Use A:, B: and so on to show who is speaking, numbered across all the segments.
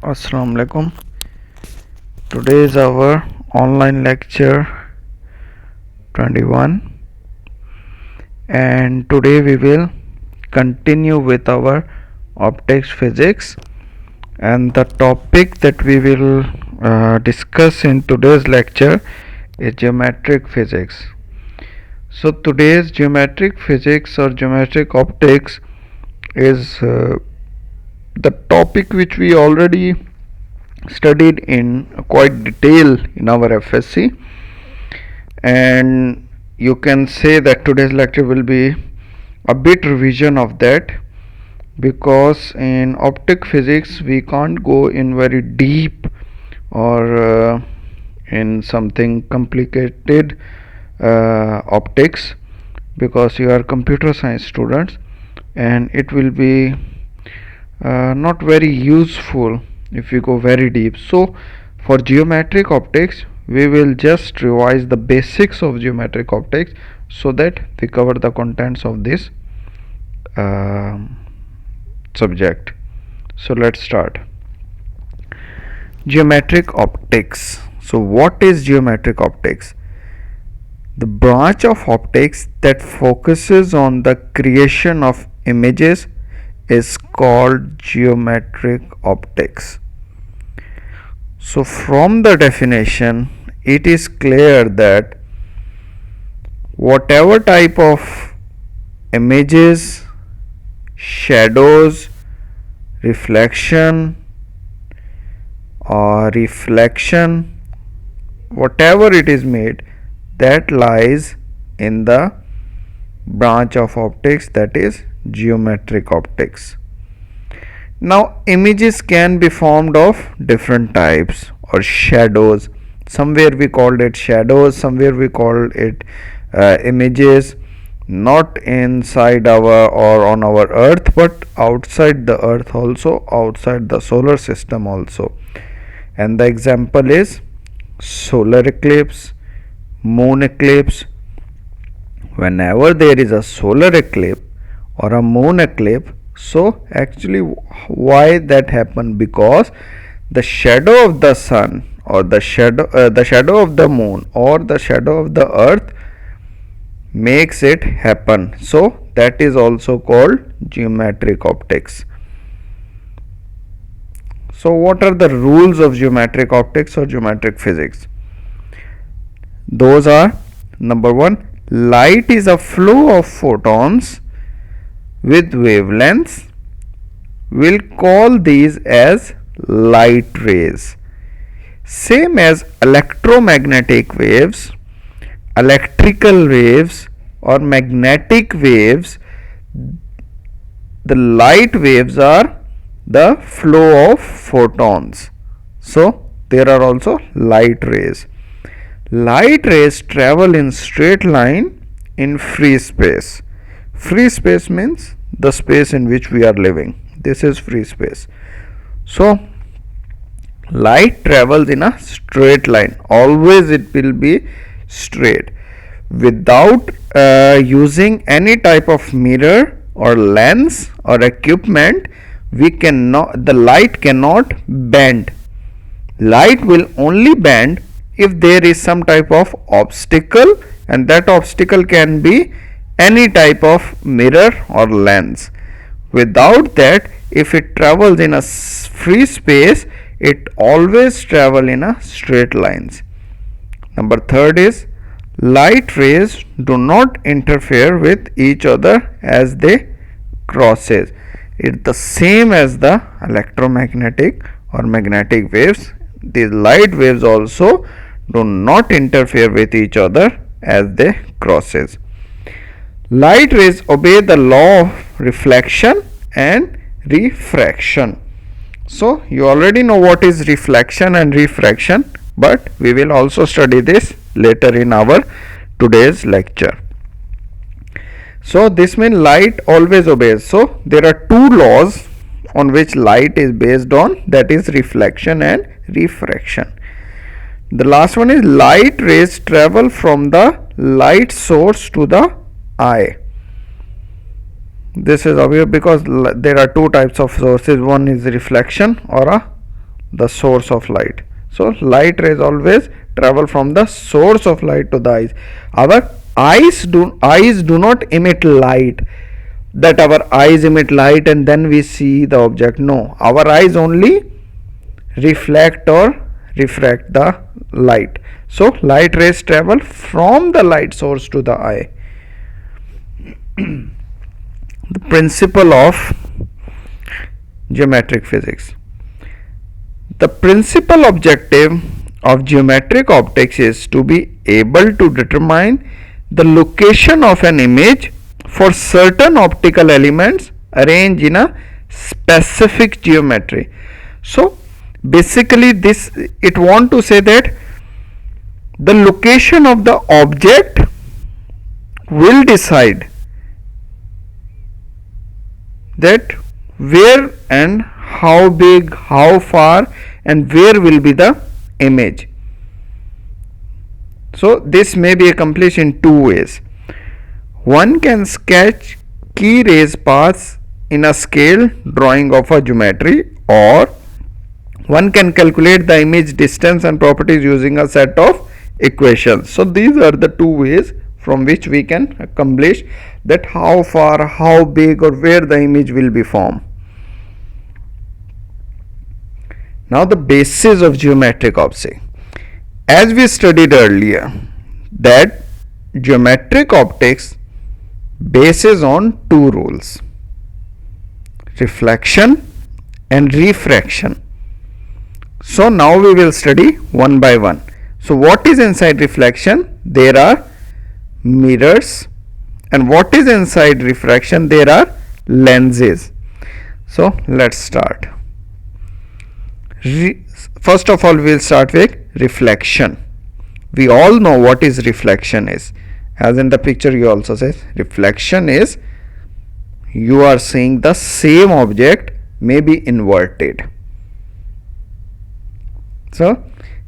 A: Assalamu alaikum. Today is our online lecture 21, and today we will continue with our optics physics, and the topic that we will discuss in today's lecture is geometric physics. So today's geometric physics or geometric optics is the topic which we already studied in quite detail in our FSC, and you can say that today's lecture will be a bit revision of that, because in optic physics we can't go in very deep or in something complicated optics, because you are computer science students, and it will be not very useful if we go very deep. So for geometric optics we will just revise the basics of geometric optics so that we cover the contents of this subject. So let's start. Geometric optics. So what is geometric optics? The branch of optics that focuses on the creation of images is called geometric optics. So from the definition it is clear that whatever type of images, shadows, reflection or reflection, whatever it is made, that lies in the branch of optics, that is geometric optics. Now images can be formed of different types, or shadows. Somewhere we called it shadows, somewhere we called it images, not inside our or on our earth, but outside the earth also, outside the solar system also. And the example is solar eclipse, moon eclipse. Whenever there is a solar eclipse or a moon eclipse, so actually why that happen? Because the shadow of the sun or the shadow of the moon or the shadow of the earth makes it happen. So that is also called geometric optics. So what are the rules of geometric optics or geometric physics? Those are: number 1, light is a flow of photons with wavelengths. We'll call these as light rays. Same as electromagnetic waves, electrical waves or magnetic waves, the light waves are the flow of photons. So there are also light rays. Light rays travel in straight line in free space. Free space means the space in which we are living. This is free space. So light travels in a straight line. Always it will be straight. Without using any type of mirror or lens or equipment, the light cannot bend. Light will only bend if there is some type of obstacle, and that obstacle can be any type of mirror or lens. Without that, if it travels in a free space, it always travel in a straight lines. Number 3 is light rays do not interfere with each other as they crosses. It's the same as the electromagnetic or magnetic waves. These light waves also do not interfere with each other as they crosses. Light rays obey the law of reflection and refraction. So you already know what is reflection and refraction, but we will also study this later in our today's lecture. So this means light always obeys. So there are two laws on which light is based on, that is reflection and refraction. The last one is light rays travel from the light source to the eye. This is obvious because there are two types of sources. One is reflection or a the source of light. So light rays always travel from the source of light to the eyes. Our eyes do not emit light, that our eyes emit light and then we see the object. No, our eyes only reflect or refract the light. So light rays travel from the light source to the eye. The principle of geometric physics. The principal objective of geometric optics is to be able to determine the location of an image for certain optical elements arranged in a specific geometry. So basically this, it want to say that the location of the object will decide that where and how big, how far and where will be the image. So this may be accomplished in two ways. One can sketch key rays paths in a scale drawing of a geometry, or one can calculate the image distance and properties using a set of equations. So these are the two ways from which we can accomplish that how far, how big or where the image will be formed. Now the basis of geometric optics. As we studied earlier, that geometric optics bases on two rules: reflection and refraction. So now we will study one by one. So what is inside reflection? There are mirrors. And what is inside refraction? There are lenses. So let's start. First of all, we will start with reflection. We all know what is reflection is. As in the picture you also says, reflection is you are seeing the same object may be inverted. So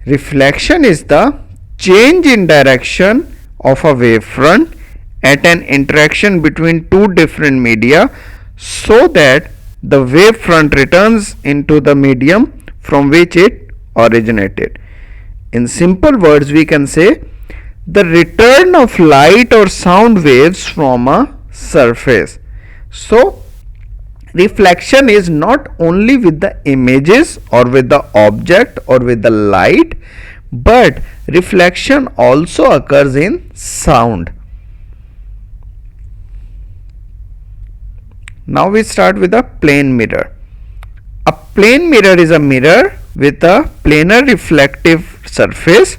A: reflection is the change in direction of a wavefront at an interaction between two different media, so that the wavefront returns into the medium from which it originated. In simple words, we can say the return of light or sound waves from a surface. So reflection is not only with the images or with the object or with the light, but reflection also occurs in sound. Now we start with a plane mirror. A plane mirror is a mirror with a planar reflective surface.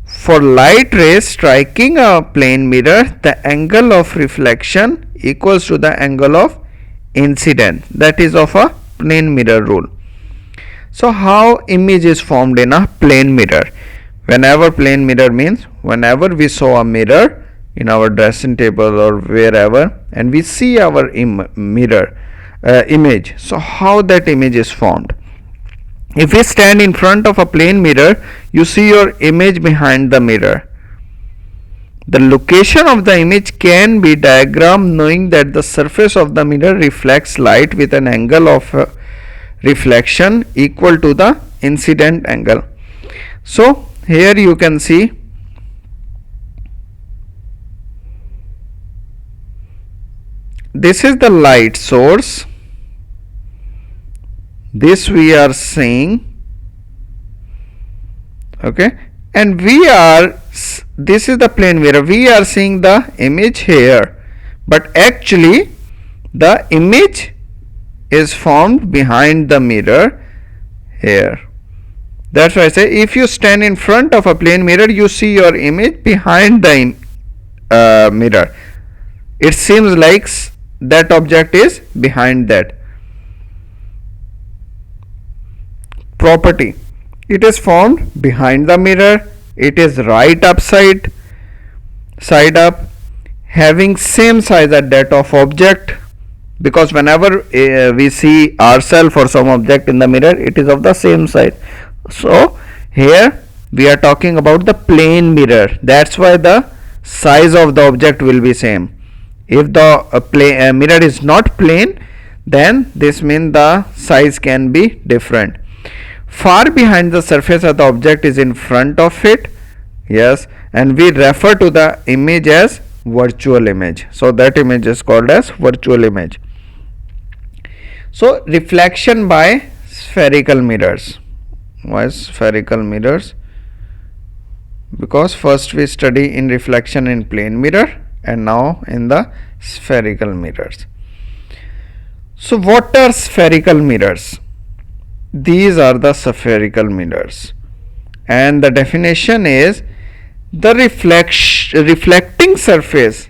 A: For light rays striking a plane mirror, the angle of reflection equals to the angle of incident, that is of a plane mirror rule. So how image is formed in a plane mirror? Whenever plane mirror means whenever we saw a mirror in our dressing table or wherever and we see our mirror image, so how that image is formed? If we stand in front of a plane mirror, you see your image behind the mirror. The location of the image can be diagrammed knowing that the surface of the mirror reflects light with an angle of reflection equal to the incident angle. So here you can see this is the light source. This we are seeing, okay, and this is the plane mirror. We are seeing the image here, but actually the image is formed behind the mirror here. That's why I say if you stand in front of a plane mirror, you see your image behind the mirror. It seems like that object is behind that. Property: it is formed behind the mirror, it is right side up, having same size as that of object, because whenever we see ourselves or some object in the mirror, it is of the same size. So here we are talking about the plane mirror, that's why the size of the object will be same. If the mirror is not plane, then this means the size can be different. far behind the surface of the object is in front of it. Yes, and we refer to the image as virtual image. So that image is called as virtual image. So reflection by spherical mirrors. Why spherical mirrors? Because first we study in reflection in plane mirror and now in the spherical mirrors. So what are spherical mirrors? These are the spherical mirrors, and the definition is the reflecting surface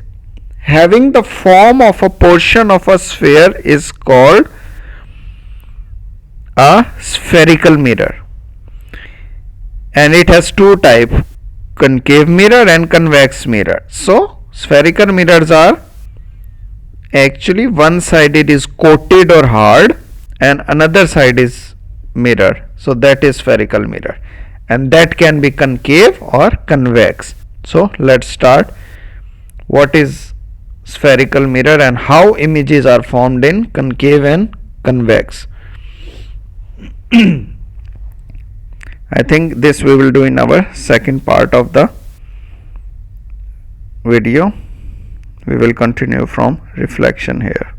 A: having the form of a portion of a sphere is called a spherical mirror, and it has two types, concave mirror and convex mirror. So spherical mirrors are actually one side it is coated or hard and another side is mirror. So that is spherical mirror, and that can be concave or convex. So let's start. What is spherical mirror and how images are formed in concave and convex? I think this we will do in our second part of the video. We will continue from reflection here.